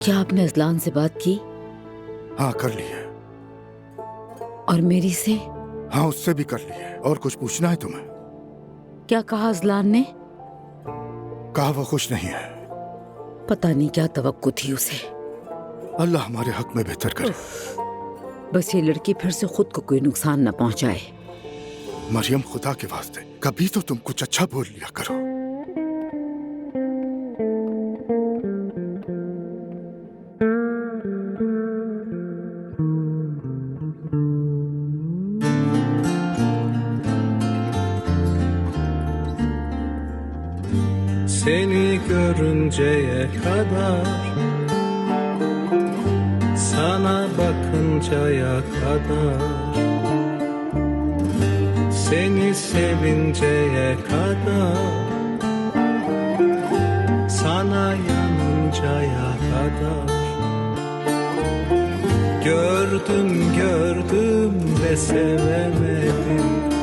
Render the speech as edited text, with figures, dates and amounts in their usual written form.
क्या आपने अजलान से बात की? हाँ कर ली है। और मेरी से? हाँ उससे भी कर ली है। और कुछ पूछना है तुम्हें? क्या कहा अजलान ने? कहा वो खुश नहीं है। पता नहीं क्या तवक्को थी उसे। अल्लाह हमारे हक में बेहतर करे। बस ये लड़की फिर से खुद को कोई नुकसान न पहुंचाए। मरियम खुदा के वास्ते कभी तो तुम कुछ अच्छा बोल लिया करो। Seni görünceye kadar, sana bakıncaya kadar, seni sevinceye kadar, sana yanıncaya kadar. Gördüm gördüm ve sevemedim.